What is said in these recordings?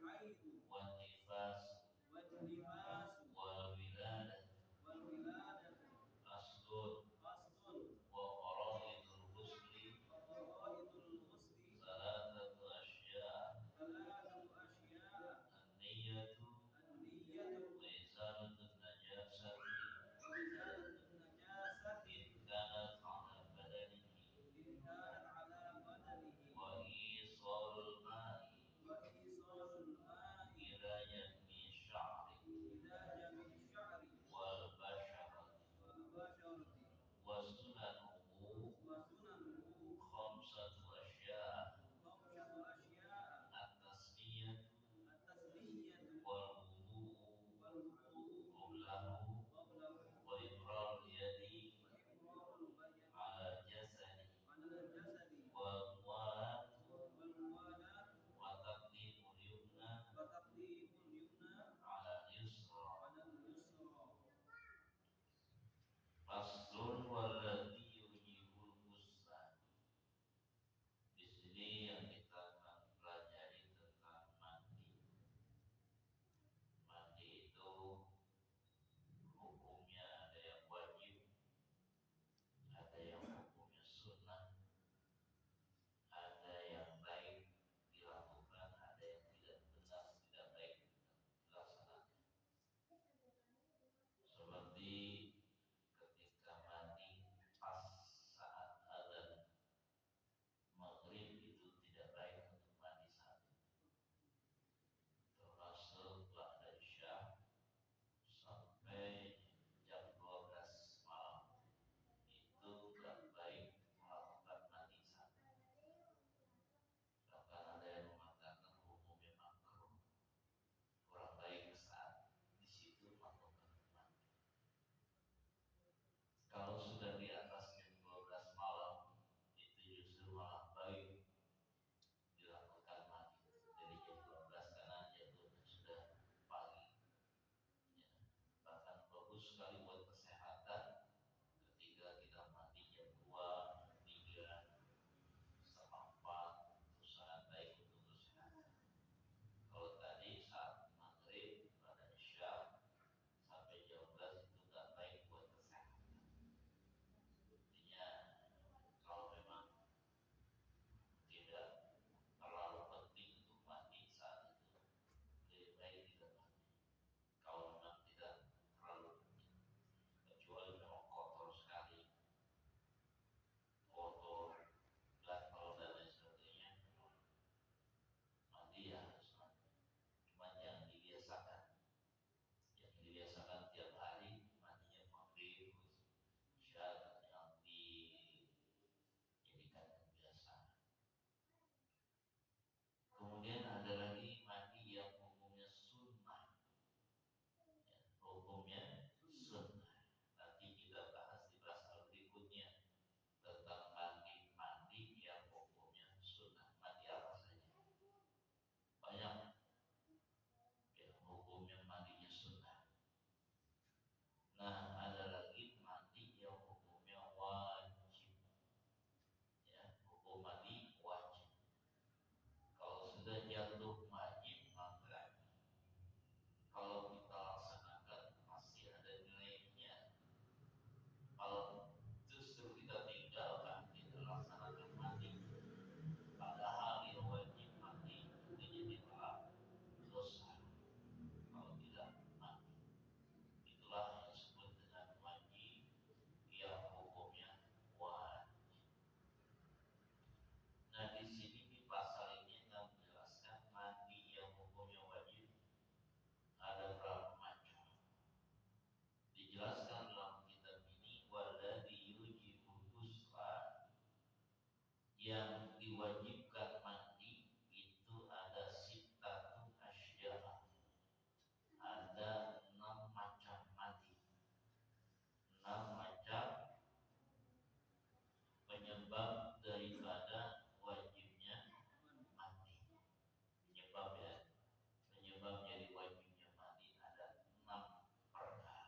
والنفاس والولادة أصل وفرائض الغسل ثلاثة أشياء النية وإزالة النجاسة إن كانت على بدنه وإيصال الماء إلى جميع الشعر والبشرة وسننه خمسة أشياء التسمية والوضوء قبله وإبرار اليد على الجسد والموالاة وتقديم اليمنى على اليسرى. Faslun walladhi yujibul ghusla. Di sini yang kita akan pelajari tentang mandi. Mandi itu hukumnya ada yang wajib, ada yang hukumnya sunnah, ada yang baik dilakukan, ada yang tidak benar, tidak baik dilaksanakan. Seperti ketika mandi pas saat adzan maghrib itu tidak baik untuk mandi saat itu. Termasuk ba'da isya sampai jam 12 malam itu tidak baik melakukan mandi saat itu. Bahkan ada yang mengatakan hukumnya makruh, kurang baik saat di situ melakukan mandi. Kalau sudah di atas jam 12 malam itu justru malah baik dilakukan mandi. Jadi jam 12 karena jatuhnya sudah pagi. Ya. Bahkan bagus sekali buat kesehatan ketika kita mandi jam 2, 3, setengah 4 itu sangat baik untuk kesehatan. Kalau tadi saat maghrib pada isya sampai jam 12 itu tidak baik buat kesehatan. Artinya kalau memang tidak terlalu penting untuk mandi saat itu, lebih baik tidak mandi. Kalau memang tidak terlalu penting, kecuali memang kotor sekali, kotor, gatal dan lain sebagainya, mandi ya harus mandi. Cuma yang dibiasakan, tiap hari mandinya maghrib, isya yang dijadikan kebiasaan. Kemudian ada lagi mandi yang hukumnya sunnah. Ya, hukumnya sunnah. Nanti kita bahas di pasal berikutnya tentang mandi yang hukumnya sunnah. Mandi apa saja? Banyak ya, hukumnya mandinya sunnah. Nah, ada lagi mandi yang hukumnya wajib. Ya, hukum mandi wajib. Kalau sudah jatuh wajib maka kalau kita laksanakan masih ada nilainya. Kalau justru kita tinggalkan, kita laksanakan mandi, padahal yang wajib mandi itu jadi malah dosa. Kalau tidak mandi, itulah yang disebut dengan mandi yang hukumnya wajib. Nah, di sini di pasal ini akan menjelaskan mandi yang hukumnya wajib ada berapa macam. Dijelaskan dalam kitab ini walladhi yujibul ghusla, yang diwajibkan mandi itu ada sittatu asya, ada 6 macam mandi, 6 macam penyebab daripada wajibnya mandi. Penyebab jadi wajibnya mandi ada 6 perkara.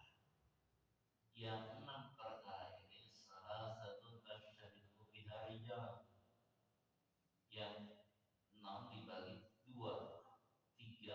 Yang 6 perkara ini salah satu tasyarifu biha rijal. Yang 6 dibagi 2, 3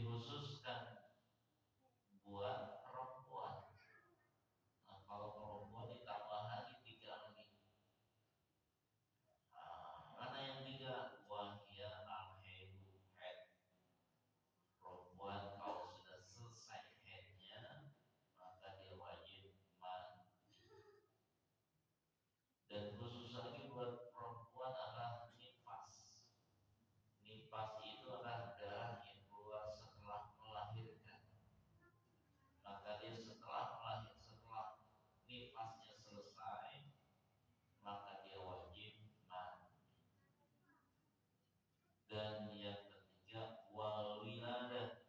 dikhususkan buat perempuan. Nah, kalau perempuan ditambah lagi 3 lagi. Mana yang 3? Wahya al-haidu, haid. Perempuan kalau sudah selesai haidnya, maka dia wajib mandi. Dan khusus lagi buat perempuan adalah nifas. Nifas itu adalah darah yang keluar setelah melahirkan. Maka dia setelah nifasnya selesai, maka dia wajib mandi. Dan yang ketiga, wal wiladah,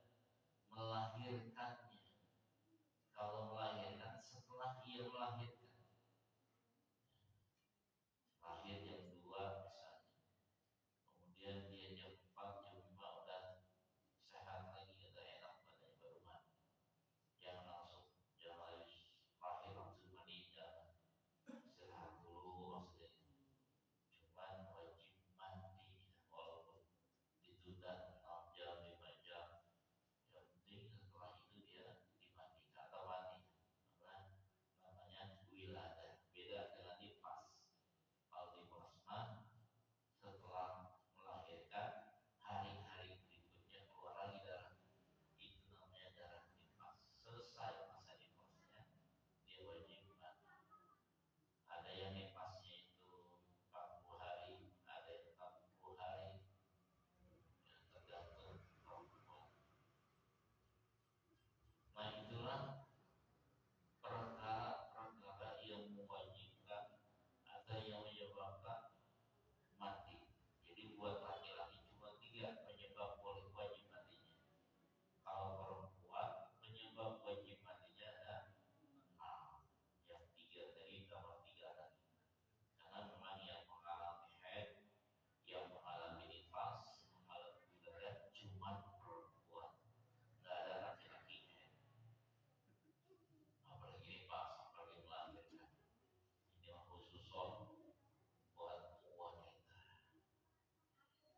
melahirkannya. Kalau melahirkan, setelah ia melahirkan, lahir jam 2 misalnya, kemudian dia jam 4, jam 5 udah sehat lagi, udah enak badannya, baru mandi. Jangan langsung, jangan lahir langsung mandi, jangan, istirahat dulu maksudnya. Cuman wajib mandi, walaupun ditunda 6 jam, 5 jam, yang penting setelah itu dia dimandikan atau mandi. Karena namanya wiladah, beda dengan nifas. Kalau nifas setelah melahirkan, hari-hari berikutnya keluar lagi darah, itu namanya darah nifas. Selesai masa nifasnya, dia wajib mandi. Ada yang nifasnya itu 40 hari, ada yang 40 hari, yang tergantung perempuan. Nah, itulah perkara-perkara yang mewajibkan atau yang menyebabkan mati. Jadi buat laki-laki cuma 3 penyebab wajib matinya. Kalau perempuan penyebab wajib matinya ada 6. Yang 3 tadi tambah 3 lagi. Karena memang yang mengalami haid, yang mengalami nifas, mengalami wiladah cuma perempuan, nggak ada laki-laki haid. Apalagi nifas, apalagi melahirkan. Ini khusus buat wanita.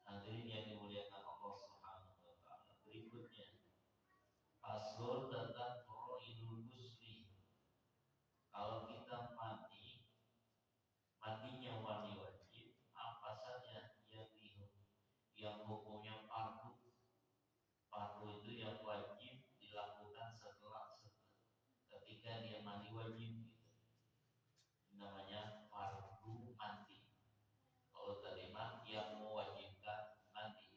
Hadirin yang dimuliakan Allah Subhanahu wa taala. Berikutnya, faslun tentang faraidul ghusli. Kalau kita mandinya wajib, apa saja yang hukumnya fardu. Fardu itu yang wajib dilakukan setelah ketika dia mandi wajib, gitu. Namanya fardu mandi. Kalau tadi yang mewajibkan mandi.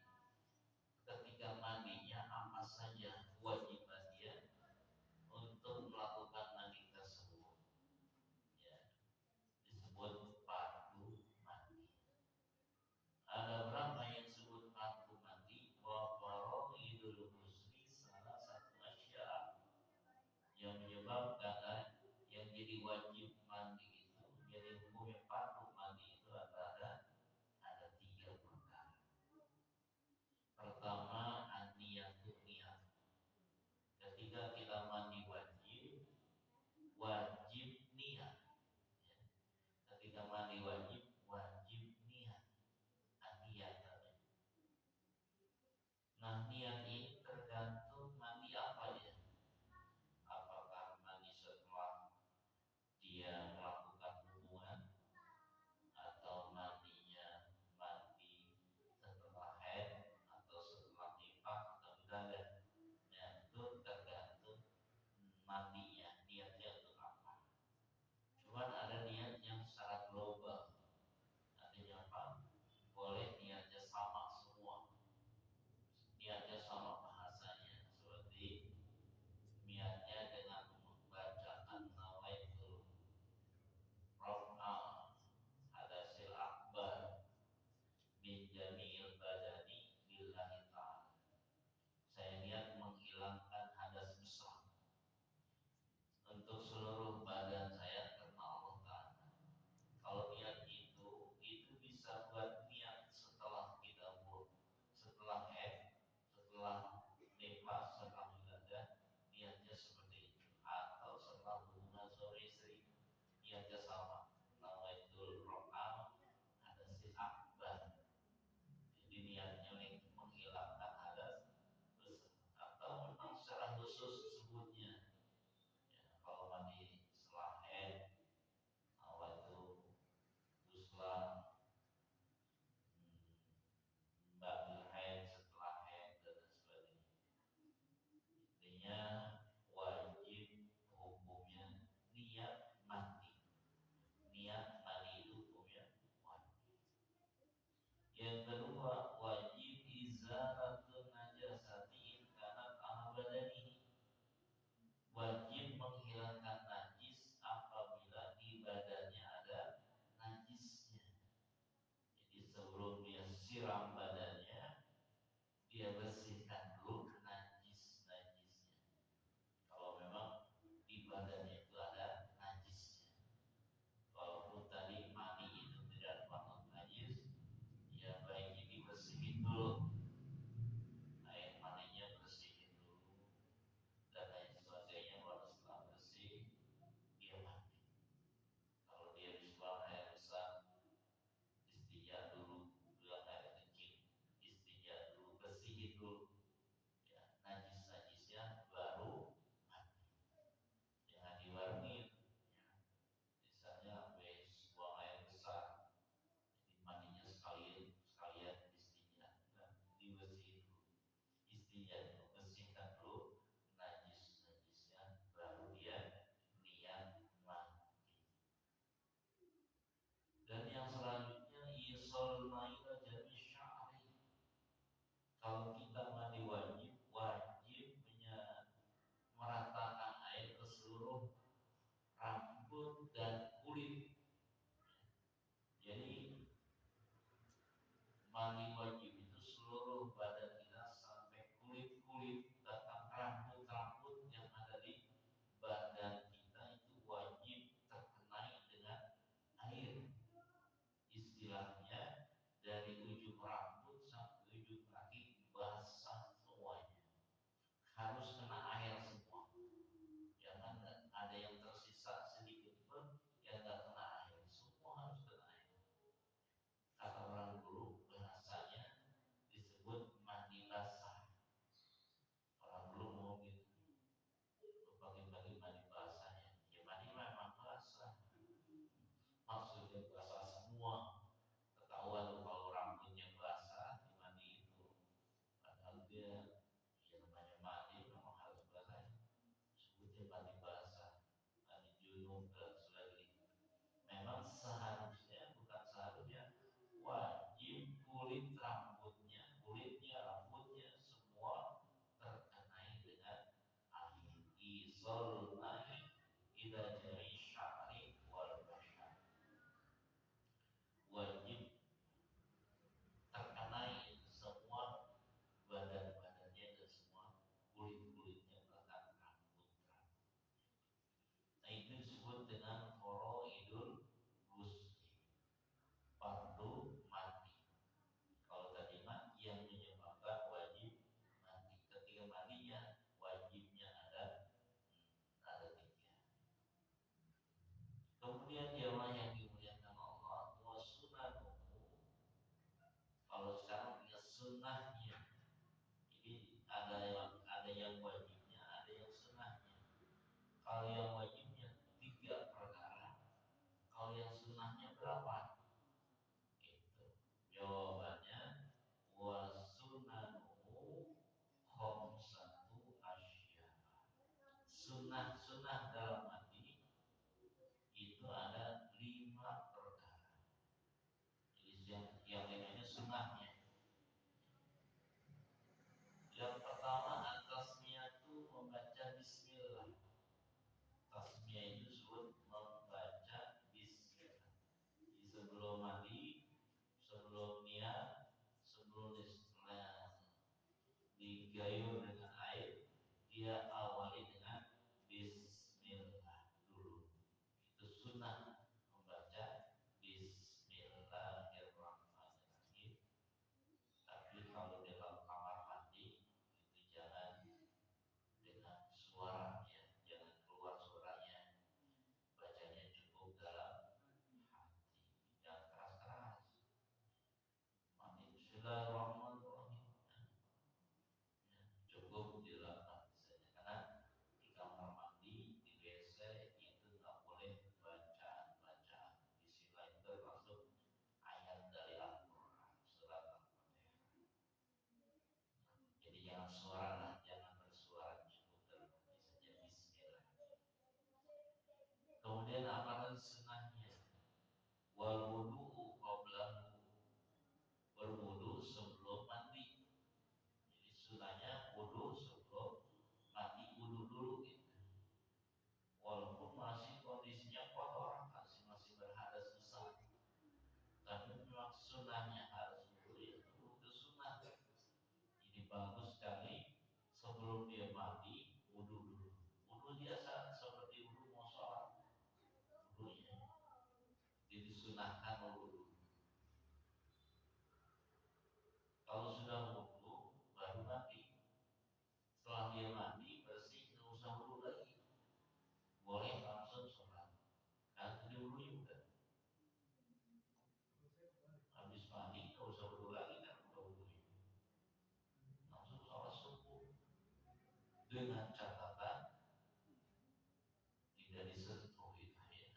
Ketika mandinya apa saja kewajiban dia untuk melakukan mandi tersebut, ya, disebut fardu mandi. Ada berapa yang disebut fardu mandi? Wa faraidul ghusli salah satu asya, yang menyebabkan yang jadi wajib mandi itu, jadi hukumnya fardu mandi itu ada 3 perkara. Pertama, niat. Ketika kita mandi wajib niat. Ya. Ketika mandi wajib niat. Niat. Nah, niat ini tergantung mandi apa ya. Apakah mandi setelah dia melakukan hubungan, atau mandi setelah haid, atau setelah nifas atau wiladah. Ya, itu tergantung mandinya, niatnya untuk apa. Cuman ada niat yang secara global. Artinya apa? Boleh niatnya sama semua. Niatnya sama bahasanya, seperti niatnya dengan membaca an-nawaitul raf'a hadasil akbar min jami'il badani lillahi ta'ala. Saya niat menghilangkan hadas besar untuk seluruh badan saya karena Allah Ta'ala. Kalau niat itu bisa buat niat setelah kita setelah haid, setelah nifas, setelah wiladah, niatnya seperti itu. Atau setelah hubungan suami istri, niatnya sama. Nawaitul ro'am hadasil akbar. Jadi niatnya menghilangkan hadas besar. dan kulit. Jadi mandi wajib itu seluruh badan kita sampai kulit-kulit bahkan rambut-rambut yang ada di badan kita itu wajib terkenai dengan air. Istilahnya dari ujung rambut sampai ujung kaki basah semuanya, harus kena air semua. Jangan ada yang tersisa sedikit pun yang nggak kena air, semua harus kena air. Kata orang dulu bahasanya disebut mandi basah. Orang dulu mau gitu, pagi-pagi mandi basahnya. Ya mandi memang basah, maksudnya basah semua. Ketahuan kalau rambutnya basah di mandi itu, padahal dia ya namanya mandi memang harus basah. Sebutnya mandi basah, mandi junub dan sebagainya. Memang seharusnya, bukan seharusnya, wajib kulit rambutnya, rambutnya semua terkenai dengan air. Isol nahi ida jari syari wal basyar. Wajib terkenai semua badan-badannya dan semua kulit-kulitnya, bahkan rambut-rambut. Nah itu disebut dengan foroidul ghusli, fardu mandi. Kalau tadi mandi yang menyebabkan wajib mandi, ketika mandinya wajibnya ada tiga. Kemudian jamaah yang dimuliakan Allah, wa sunanuhu. Kalau sekarang punya sunnahnya, jadi ada yang wajibnya, ada yang sunnahnya. Kalau yang wajibnya 3 perkara, kalau yang sunnahnya berapa? Itu jawabannya wa sunnanuhu khamsatu asya. Sunnah-sunnah dalam mandi itu ada 5 perkara. Jadi yang lainnya sunnahnya. Yang pertama atasnya itu membaca Bismillah. Tasmiyah itu disebut membaca Bismillah. Jadi sebelum mandi, sebelum niat, sebelum digayung dengan air, dia awali dengan Bismillah dulu. Itu sunnah membaca Bismillahirrahmanirrahim. Tapi kalau dalam kamar mandi itu jangan dengan suaranya, jangan keluar suaranya. Bacanya cukup dalam hati, jangan keras-keras. Mandi Bismillahirrahmanirrahim. Ya, cukup di dalam hati saja. Karena di kamar mandi, di WC itu nggak boleh bacaan-bacaan. Bismillah itu termasuk ayat dari Al-Quran, surat Al-Fatihah. Jadi jangan suara lah, jangan bersuara, cukup dalam hati saja Bismillah. Kemudian apa lagi sunnahnya? Wal wudu'u qablahu, berwudu sebelum mandi. Jadi sunnahnya wudu sebelum mandi, wudu dulu gitu. Walaupun masih kondisinya kotor, masih berhadas besar, tapi memang sunnahnya harus wudu, itu sunnah. Ini bagus sekali sebelum dia mandi wudu dulu. Wudu biasa seperti wudu mau sholat, wudunya. Jadi sunahkan wudu dulu. Kalau sudah wudu baru mandi. Setelah dia mandi bersih, nggak usah wudu lagi. Boleh langsung sholat. Kan tadi wudu juga. Habis mandi nggak usah wudu lagi, kan udah wudu. Langsung sholat subuh. Dengan catatan tidak disentuh itu ya.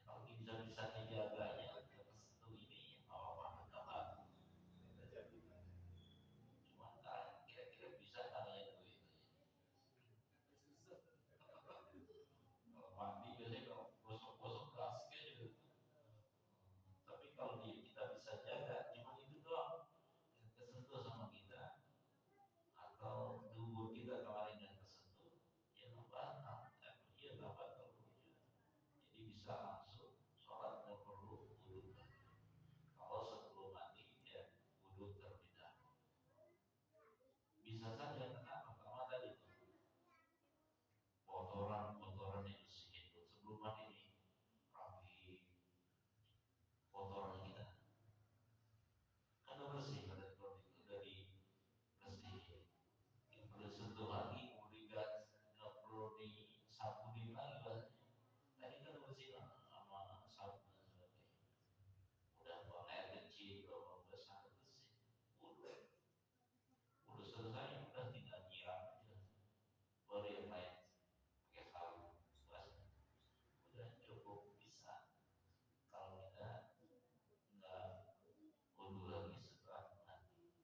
Kalau bisa dijaganya, kita kesentuh ini, apa-apa apa. Cuma kan kira-kira bisa kalian itu ya. Kalau mandi biasanya kalau gosok-gosok kelasnya gitu. Tapi kalau kita bisa jaga, cuma itu doang yang kesentuh sama kita, atau dubur kita kemarin yang kesentuh, ya nggak batal. Iya nggak batal. bisa langsung sholat, nggak perlu wudhu. Kalau sebelum mandi ya wudhu terlebih dahulu. Bisa saja, kenapa? Pertama tadi kotoran yang bersih itu sebelum mandi ini rapi, kotoran kita kan udah bersih, ada itu dari bersih. Yang perlu sentuh lagi, kemudian nggak perlu disapuin lagi bahasanya. Tadi kan udah bersih sama sabun dan sebagainya. Udah buang air kecil, buang besar bersih. Udah selesai, udah tinggal nyiram aja. Baru yang lain pakai sabun, udah cukup bisa. Kalau kita nggak wudhu lagi setelah mandi,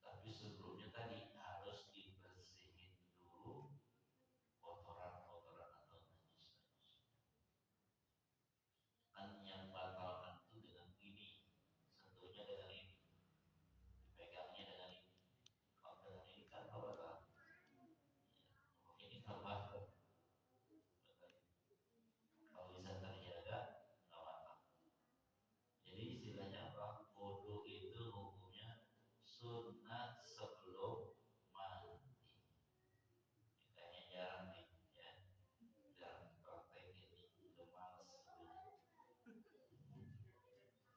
tapi sebelumnya tadi harus dibersihin dulu kotoran-kotoran atau najis-najis. Kan yang batalkan itu dengan ini, sentuhnya dengan ini, pegangnya dengan ini. Kalau dengan ini kan nggak batal. Ya, ini nggak batal. Kalau bisa terjaga nggak batal. Jadi istilahnya apa? Wudu itu hukumnya sunnah sebelum mandi. Kayaknya jarang nih, ya, jarang praktek ini, udah males sebenarnya.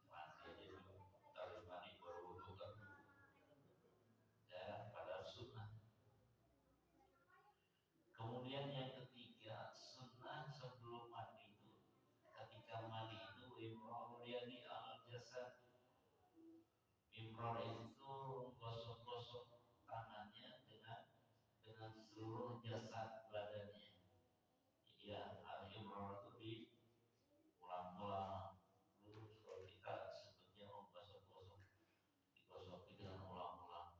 Mandi aja dulu, habis mandi baru wudu kan, jarang, pada sunnah. Kemudian yang ketiga, sunnah sebelum mandi itu, ketika mandi itu imrarul yadi al jasad. Imrar itu gosok-gosok tangannya dengan seluruh jasad badannya. Ya, al-imrar itu di ulang-ulang. Lurus, kalau kita sebutnya gosok-gosok, digosok dengan ulang-ulang.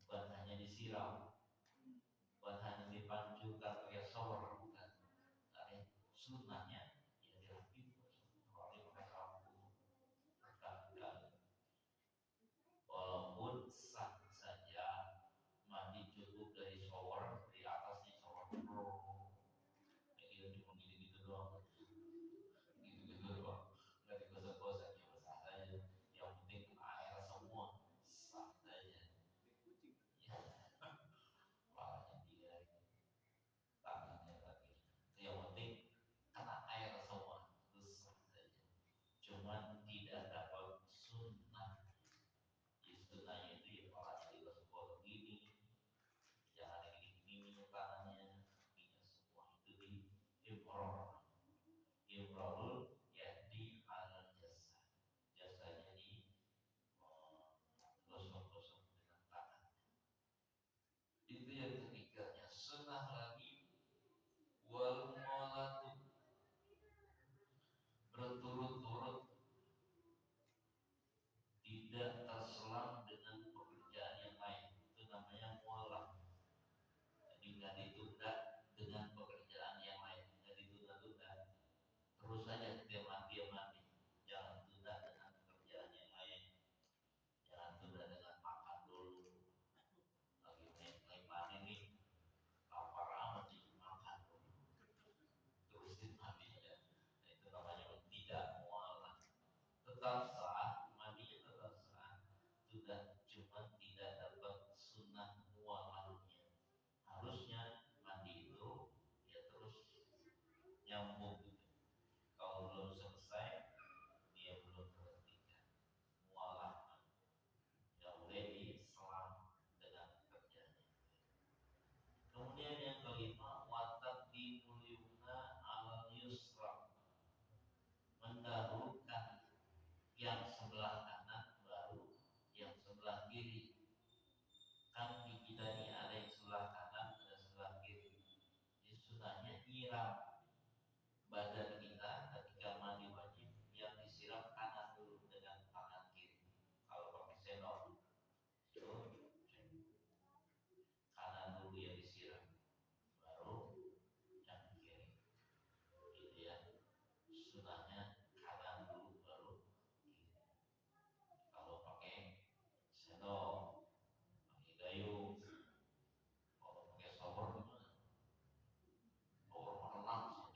Bukan hanya disiram, bukan hanya dipancurkan pakai shower, bukan. Tapi sunnahnya ya dirapin, kalau pakai sabun, berkali-kali. Walaupun sah saja mandi cukup dari shower, di atasnya shower pro, kayak gitu cuma gitu-gitu doang, gitu-gitu doang, nggak digosok-gosok, ya sah saja. Yang penting air semua sah saja. Ya, palanya dia, tangannya lagi. Yang penting kena air semua, itu sah saja. Cuman tidak dapat sunnah. Sunnahnya itu ya palanya digosok-gosok gini, jangan gini-gini tangannya, kakinya semua itu di imror. Imrorul ya di al jasa, jasanya di gosok-gosok dengan tangan. Itu yang ketiganya. Sunnah lagi wal molatu, berturut-turut, tidak terselang dengan pekerjaan yang lain, itu namanya mualah. Jadi nggak ditunda dengan pekerjaan yang lain, nggak ditunda-tunda, terus saja dia mandi, jangan tunda dengan pekerjaan yang lain, jangan tunda dengan makan dulu, lagi main mandi nih, lapar amat nih, makan dulu, terusin mandinya. Nah, itu namanya tidak mualah. Tetap sah, mandinya tetap sah, sudah, cuma tidak dapat sunnah mualahnya. Harusnya mandi itu ya terus nyambung gitu. Kalau belum selesai, dia belum terhentikan mualah, yang boleh diselam dengan kerjanya. Kemudian yang kelima, watak dimuliyuna al yusra, mendahulukan yang sebelah kanan baru yang sebelah kiri. Kan di kita ini ada yang sebelah kanan, ada sebelah kiri. Jadi sunahnya nyiram badan kita ketika mandi wajib, yang disiram kanan dulu dengan tangan kiri. Kalau pakai sendok itu kanan dulu yang disiram, baru yang kiri. Gitu ya. Sunahnya kanan dulu baru kiri. Kalau pakai sendok, pakai gayung, kalau pakai shower gimana? Shower renang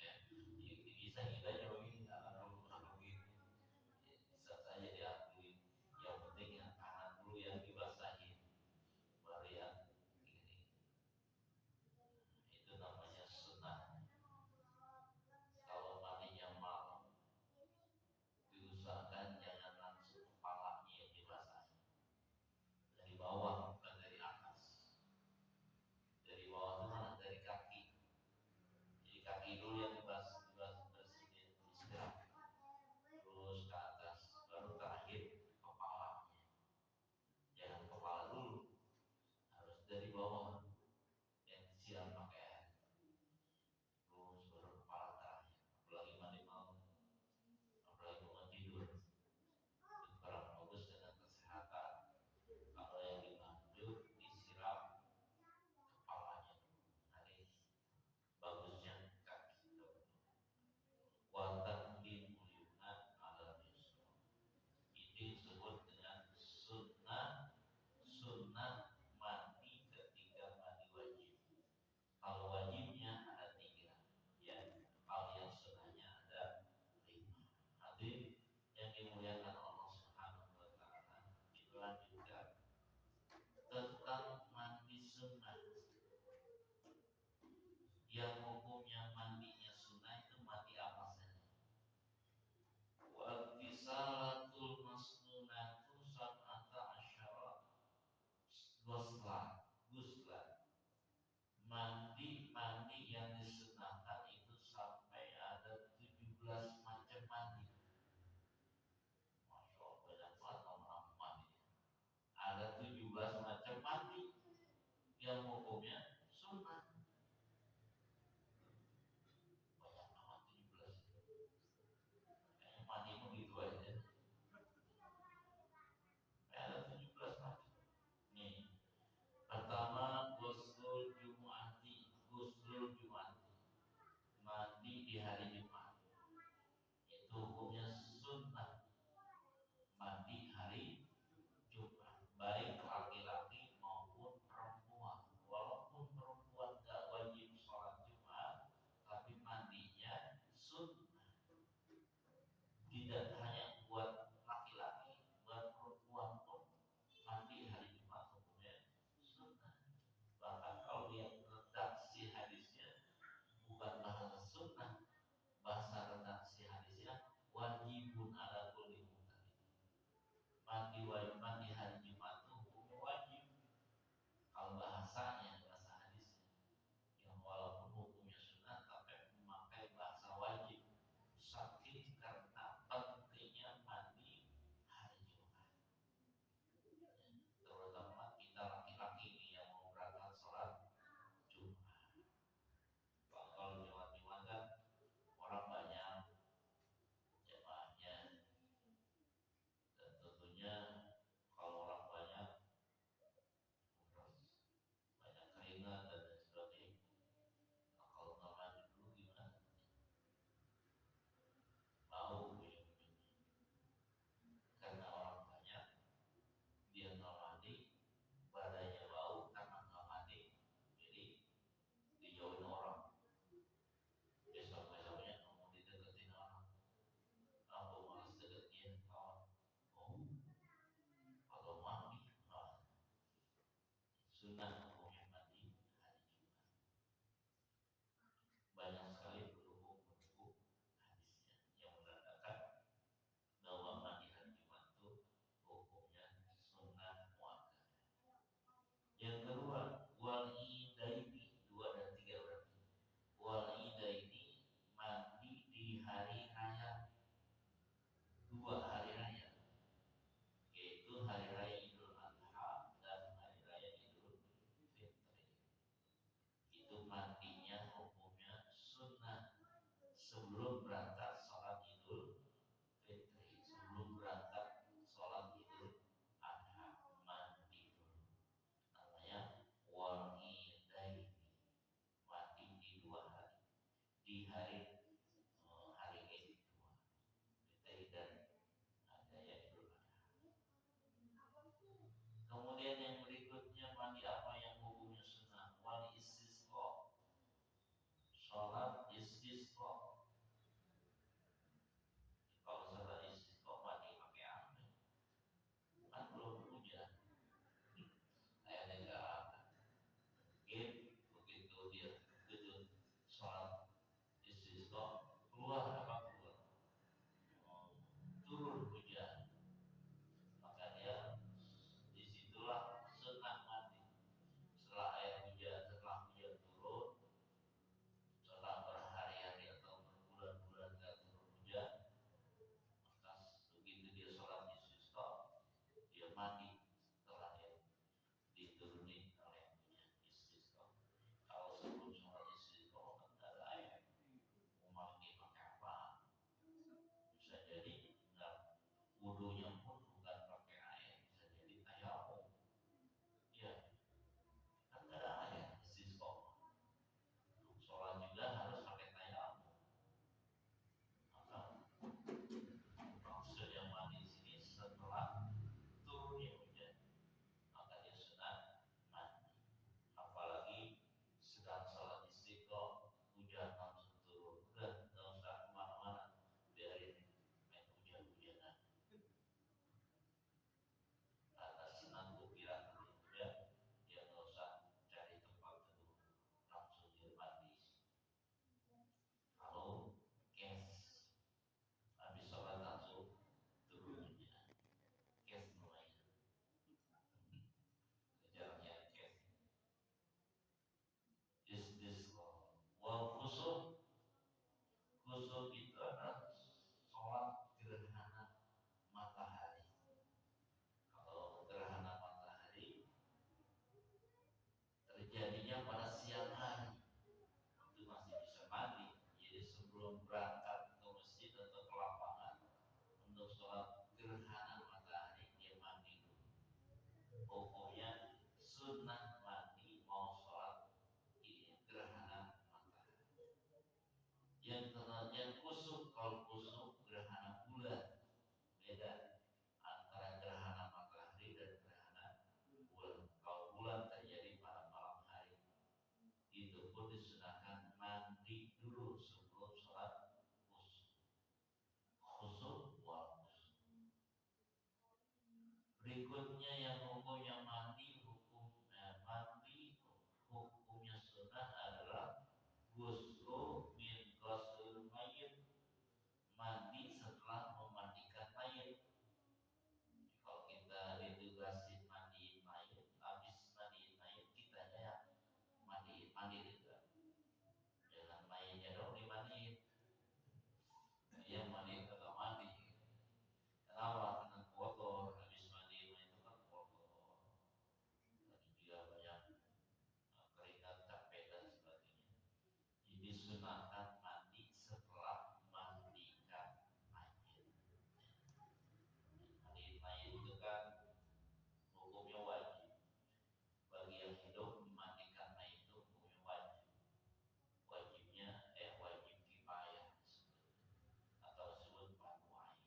yang hukumnya sunnah. Banyak amat 17. Kayaknya mandi begitu aja. Ada 17 macam. Nih, pertama ghusl Jumati, ghusl Jumati, mandi di hari Jumat. Itu hukumnya sunnah, mandi hari Jumat, baik laki-laki maupun perempuan. Walaupun perempuan gak wajib sholat Jumat, tapi mandinya sunnah. Tidak hanya buat laki-laki, buat perempuan pun mandi hari Jumat hukumnya sunnah. Bahkan kalau lihat redaksi hadisnya bukan bahasa sunnah, bahasa redaksi hadisnya wajibun ala kulli muhtalim. Mandi wajib, mandi hari Jumat itu hukumnya wajib. Kalau bahasanya, bahasa hadisnya, yang walaupun hukumnya sunnah tapi memakai bahasa wajib. Saking karena pentingnya mandi hari Jumat. Terutama kita laki-laki nih yang mau berangkat sholat Jumat. Kalau Jumat-Jumat kan orang banyak jemaahnya, dan tentunya kalau orang banyak terus banyak keringat dan lain sebagainya. Nah, kalau nggak mandi dulu gimana? Bau ujung-ujungnya. Karena orang banyak, dia nggak mandi, badannya bau karena nggak mandi, jadi dijauhin orang. Besok-besoknya ngomong dideketin orang, aku malas deketin kawan. Oh, kalau mandi, nah, sunnah hukumnya mandi hari Jumat. Banyak sekali pendukung-pendukung hadisnya yang menandakan bahwa mandi hari Jumat itu hukumnya sunnah muakkad. Yang kedua, wal idaini, 2 dan 3 berarti. Wal idaini, mandi di hari raya, 2 hari raya, yaitu hari raya Idul Adha dan hari raya Idul Fitri. Itu mandinya hukumnya sunnah sebelum berangkat sholat Idul Fitri, sebelum berangkat sholat Idul Adha, mandi dulu. Namanya walidaini, mandi di 2 hari, di hari hari Idul Fitri dan ada ya Idul Adha. Kemudian yang berikutnya, mandi apa yang hukumnya sunnah? Wal istisqa, sholat istisqa. Kalau sholat istisqa mandi pakai apa? Kan belum hujan, kayak negara game begitu dia begitu sholat istisqa Pokoknya sunnah mandi mau sholat ini gerhana matahari. Yang kusuk, kalau kusuk gerhana bulan beda antara gerhana matahari dan gerhana bulan. Kalau bulan terjadi pada malam hari, itu pun disunahkan mandi dulu sebelum sholat kusuk. Khusuk wal khusuk. Berikutnya yang hukumnya mandi, hukumnya sunnah adalah ghuslu min ghusl mayit, mandi setelah memandikan mayit. Kalau kita ditugasin mandiin mayit, habis mandiin mayit kita yang mandi juga. Jangan mayitnya dong dimandiin, dia mandi atau mandi. Kenapa? Karena kotor, habis mandi itu kan kotor. Dan juga banyak keringat, capek dan sebagainya. Jadi sunahkan mandi setelah mandikan mayit. Mandiin mayit itu kan hukumnya wajib. Bagi yang hidup memandikan mayit itu hukumnya wajib. Wajib kifayah atau disebut fardu ain.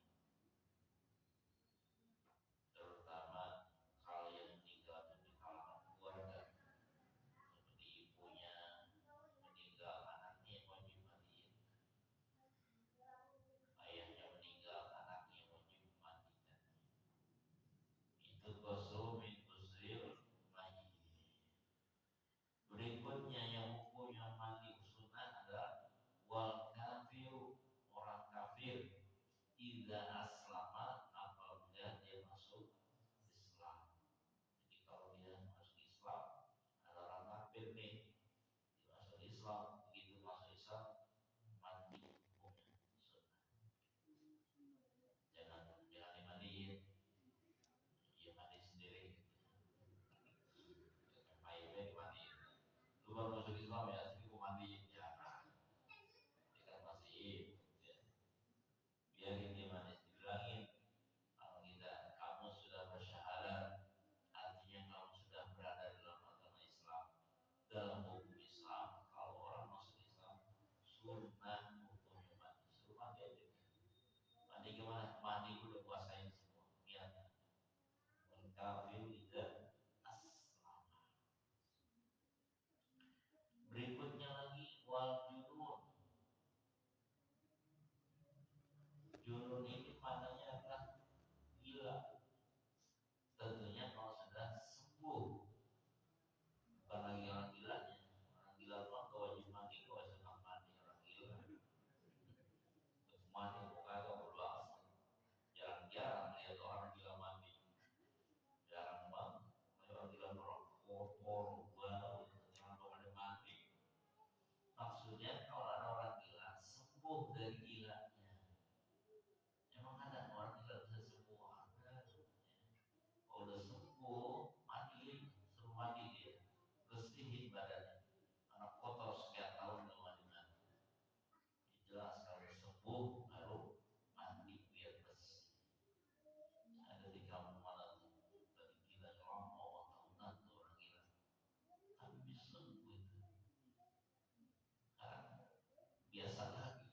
Terutama kalau yang meninggal di kalangan keluarga, seperti ibunya meninggal, anaknya yang wajib mandiin. Ayahnya meninggal, anaknya yang wajib mandikan. Itu ghusl min ghusl mayit. Berikutnya yang hukumnya mandi sunnah adalah wal kafiru, orang kafir. Idza aslama, apabila dia masuk Islam. Jadi kalau dia masuk Islam, ada orang kafir nih, dia masuk Islam, begitu masuk Islam mandi hukumnya sunnah. Jangan dimandiin, dia mandi sendiri. Mayatnya dimandiin. Lu baru masuk Islam ya, sini gua mandiin ya. Dia kan masih ya. Biarin dia mandi, dibilangin kalau kamu sudah bersyahadat, artinya kamu sudah berada dalam agama Islam, dalam hukum Islam. Kalau orang masuk Islam, sunnah hukumnya mandi. Suruh mandi aja. Mandi gimana? Mandi udah kuasain semua. Niat. Kafir tidak aslama. Berikutnya lagi wal junun. Junun ini maknanya adalah gila. Tentunya kalau sudah sembuh, bukan lagi orang gilanya. Orang gila mah wajib mandi, wajib mandi orang gila. Terus mandi bukan berdoa. Jarang-jarang lihat orang gila mandi. Jarang banget. Orang gila merokok, bau, jangan ada mandi. Maksudnya kalau ada orang gila sembuh dari gilanya. Emang ada orang gila bisa sembuh? Ada. Kalau udah sembuh, mandi, suruh mandi dia, bersihin badannya. Anak kotor sekian tahun nggak mandi. Jelas kalau sembuh baru mandi biar bersih. Ada di kampung mana tuh dari gila orang mau tahunan tuh orang gila, tapi bisa sembuh itu. Karena biasa lagi.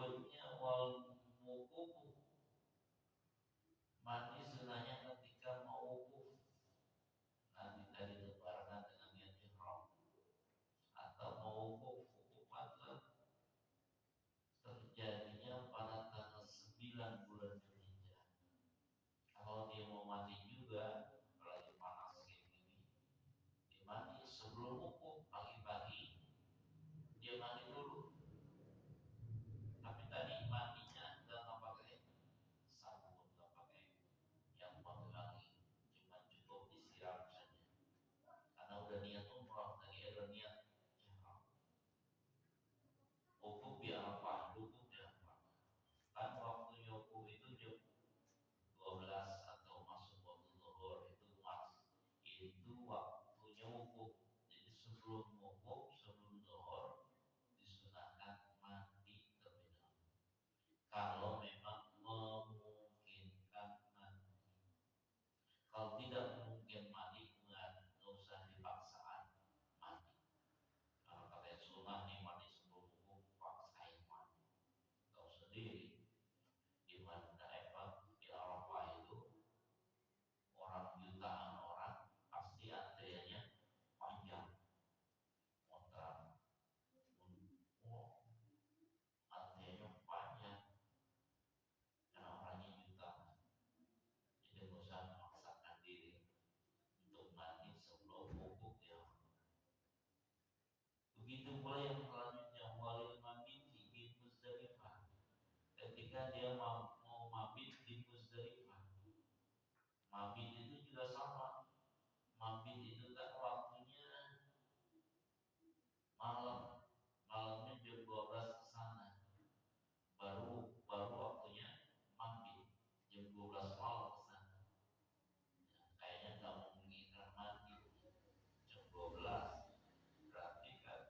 berikutnya wal wukuf, mandi sunahnya ketika mau wukuf. Nanti tadi itu barengan dengan niat ihram atau mau wukuf adalah terjadinya pada tanggal 9 bulan Dzulhijjah. Kalau dia mau mandi juga, apalagi panas kayak gini, dia mandi sebelum wukuf pagi-pagi, dia mandi dulu. Tapi tadi mandinya nggak pakai sabun, nggak pakai yang wangi, cuma cukup disiram saja. Karena udah niat umrah, tadi ada niat ihram. Wukuf di Arafah, wukuf di Arafah. Kan waktu wukuf itu jam 12 atau masuk waktu zuhur itu mas. Itu waktunya wukuf. Jadi sebelum wukuf, sebelum zuhur disunahkan mandi terlebih dahulu. Kalau memang memungkinkan mandi. Kalau tidak mungkin mandi, nggak usah dipaksaan mandi. Kalau katanya sunnah nih mandi sebelum wukuf, paksain mandi. Tahu sendiri di mana di Arafah itu orang jutaan orang pasti antriannya panjang, kontrak, oh, antriannya panjang karena orangnya jutaan. Jadi nggak usah memaksakan diri untuk mandi sebelum wukuf ya. Begitu pula yang selanjutnya walil mabit di Muzdalifah. Ketika dia mau mabit di Muzdalifah, mabit itu juga sama. Mabit itu kan waktunya malam, malamnya jam 12 ke sana. Baru waktunya mabit jam 12 malam ke sana. Ya, kayaknya nggak memungkinkan mandi jam 12. Berarti kan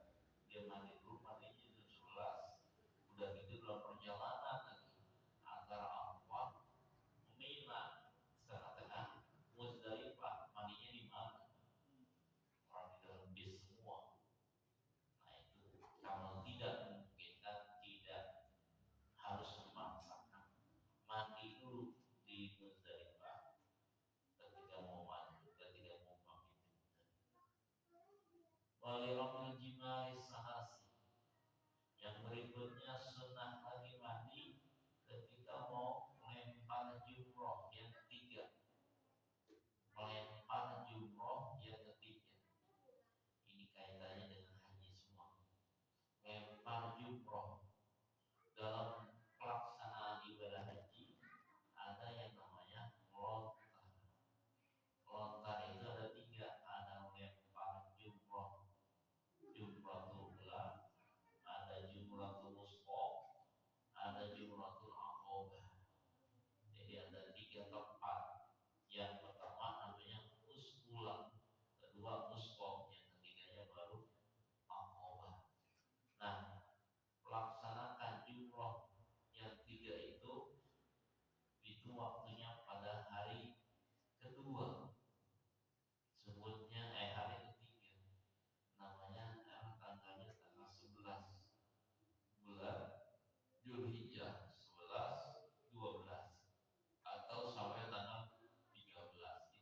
dia mandi dulu, mandinya jam 11. Udah gitu dalam perjalanan lagi antara Arafah Mina tengah-tengah Muzdalifah, mandinya di mana? Orang di dalam bis semua. Nah itu kalau tidak memungkinkan, tidak harus memaksakan mandi dulu di Muzdalifah ketika mau mandi, ketika mau mandi. Waliromil jimari sahasi. Yang berikutnya sunnah lagi mandi ketika mau melempar jumroh yang ketiga. Melempar jumroh yang ketiga. Ini kaitannya dengan haji semua. Melempar jumroh dalam pelaksanaan ibadah haji ada yang namanya melontar. Melontar itu ada tiga. Ada melempar jumroh, jumroh ula, ada jumroh wusqa, ada jumroh aqobah. Jadi ada tiga tempat. Yang pertama namanya usbula, kedua usbok, yang ketiganya baru aqobah. Nah, melaksanakan jumroh yang tiga itu waktunya pada hari kedua. Sebutnya hari ketiga. Namanya tanggalnya tanggal 11 bulan Dzulhijjah, 11, 12 atau sampai tanggal 13.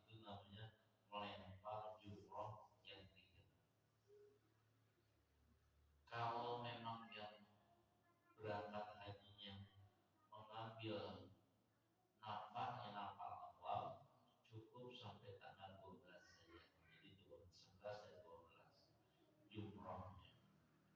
Itu namanya melempar jumroh yang tiga. Kalau memang yang berangkat hajinya mengambil nafkahnya nafkah awal, cukup sampai tanggal 12 saja. Jadi 11 dan 12 jumrohnya.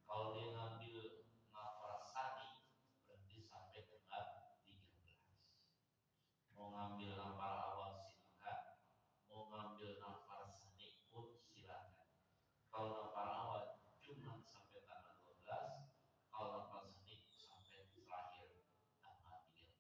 Kalau dia ngambil nafkah sani berarti sampai tanggal 13. Mau ngambil nafkah awal silakan, mau ngambil nafkah sani pun silakan. Kalau nafkah awal cuma sampai tanggal 12, kalau nafkah sani sampai terakhir tanggal 13.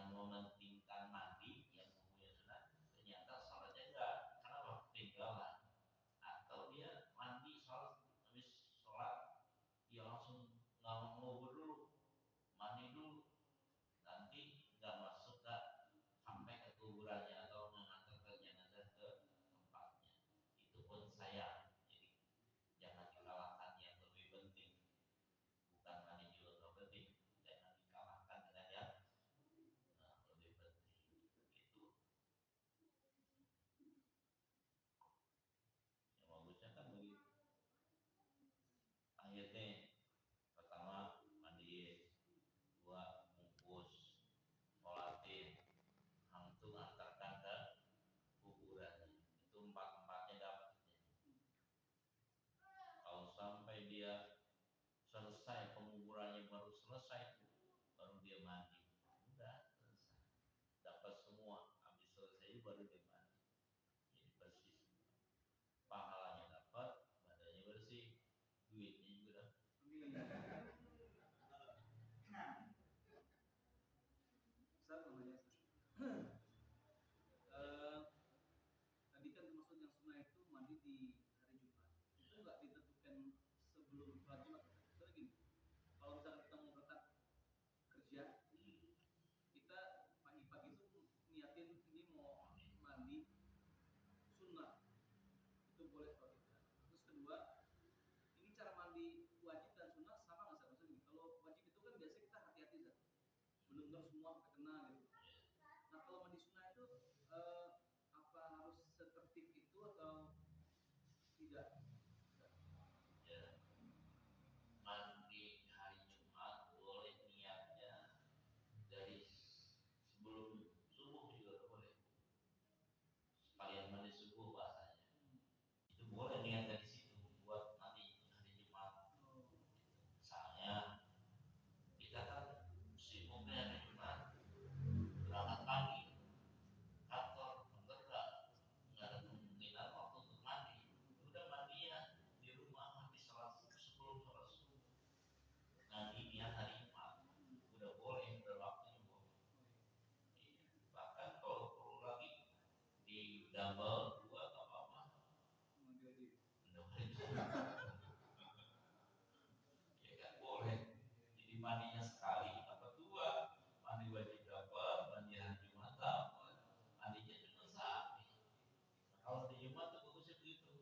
dengan mementingkan mandi yang hukumnya sunat, ternyata sholatnya enggak. Kenapa? Ketinggalan. Atau dia mandi habis sholat dia langsung nggak mau dulu, mandi dulu, nanti nggak masuk nggak sampai ke kuburannya atau mengantarkan jenazah ke tempatnya. Itu pun sayang. Jadi jangan dikalahkan yang lebih penting. Bukan mandi juga nggak penting, jangan dikalahkan dengan yang lebih penting. Itu yang bagusnya kan begitu. Akhirnya pertama mandi, dua bungkus, sholatin, langsung antarkan ke kuburan. Itu empat-empatnya dapat. Kalau sampai dia selesai penguburannya baru selesai, baru dia mandi, udah selesai, dapat semua. Habis selesai baru dia mandi, jadi bersih, pahalanya dapat, badannya bersih, duitnya juga dapat. Ustaz namanya tadi kan termasuk yang sunnah itu mandi di hari Jumat. Itu nggak ditentukan sebelum sholat Jumat. Soalnya gini, kalau misalnya kita mau berangkat kerja, kita pagi-pagi itu niatin ini mau mandi sunnah, itu boleh kalau kita. Terus kedua, ini cara mandi wajib dan sunnah sama nggak sih? Maksudnya kalau wajib itu kan biasanya kita hati-hati Zat. Benar-benar semua terkena gitu. Nah kalau mandi sunnah itu apa harus setertib itu atau tidak? Ya, mandi hari Jumat boleh niatnya dari sebelum subuh juga boleh, sekalian mandi subuh bahasanya. Itu boleh niat dari situ buat mandi hari Jumat. Misalnya kita kan sibuknya hari Jumat, berangkat pagi, kantor enggak ada kemungkinan waktu untuk mandi. Udah mandi ya di rumah habis sholat sebelum sholat subuh. Nanti niat hari Jumat udah boleh, udah waktunya boleh. Iya. Bahkan kalau perlu lagi di double dua atau apa, udah boleh. Ya kan boleh. Jadi mandinya sekali apa dua, mandi wajib dapat, mandi hari Jumat dapat, mandinya cuma sekali. Kalau di Jumat tuh bagusnya begitu.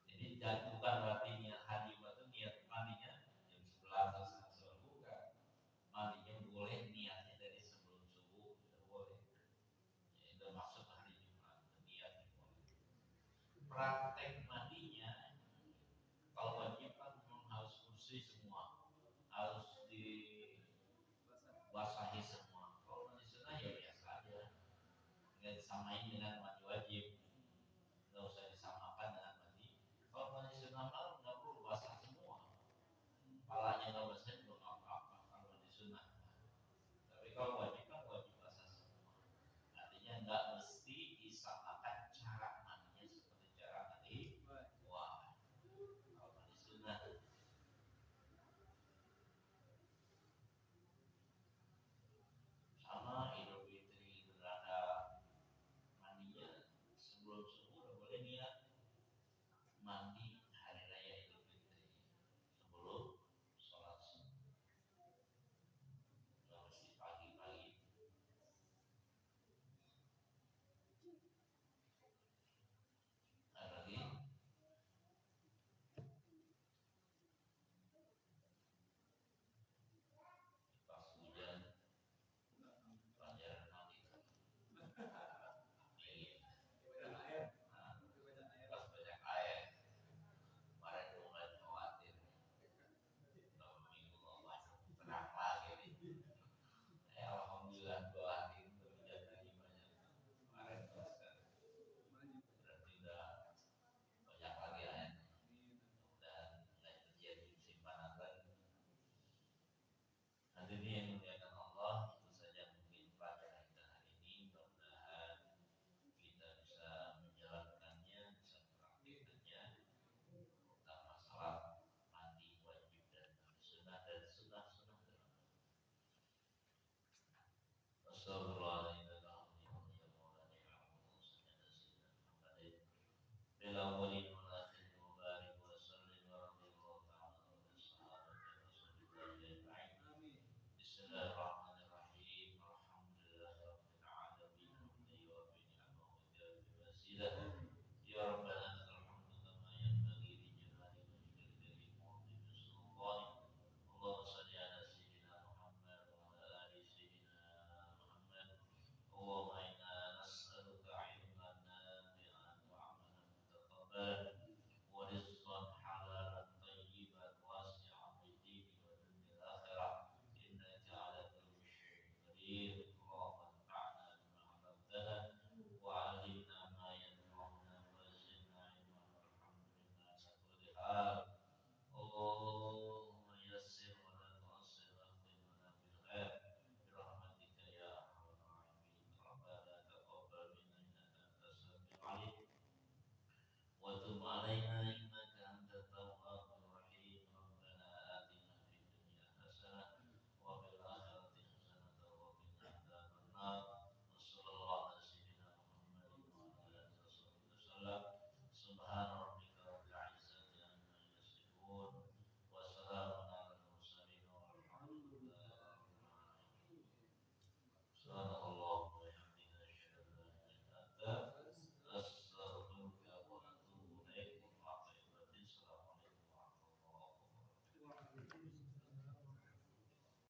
Jadi bukan berarti niat hari Jumat itu niat mandinya jam 11 atau setengah 11, bukan. Mandinya boleh niatnya dari sebelum subuh, sudah boleh. Ya, itu maksud hari Jumat, niatnya boleh. Praktek mandinya, kalau wajib kan memang harus bersih semua, harus dibasahi semua. Kalau mandi sunnah ya biasa aja, nggak disamain dengan mandi wajib, nggak usah disamakan dengan mandi. Kalau mandi sunnah malam nggak perlu basah semua, palanya nggak basah juga nggak apa-apa kalau mandi sunnah. Tapi kalau wajib kan wajib basah semua. Artinya nggak mesti disamakan cara mandinya seperti cara mandi wajib. Kalau mandi sunnah sama Idul Fitri, Idul Adha, mandinya sebelum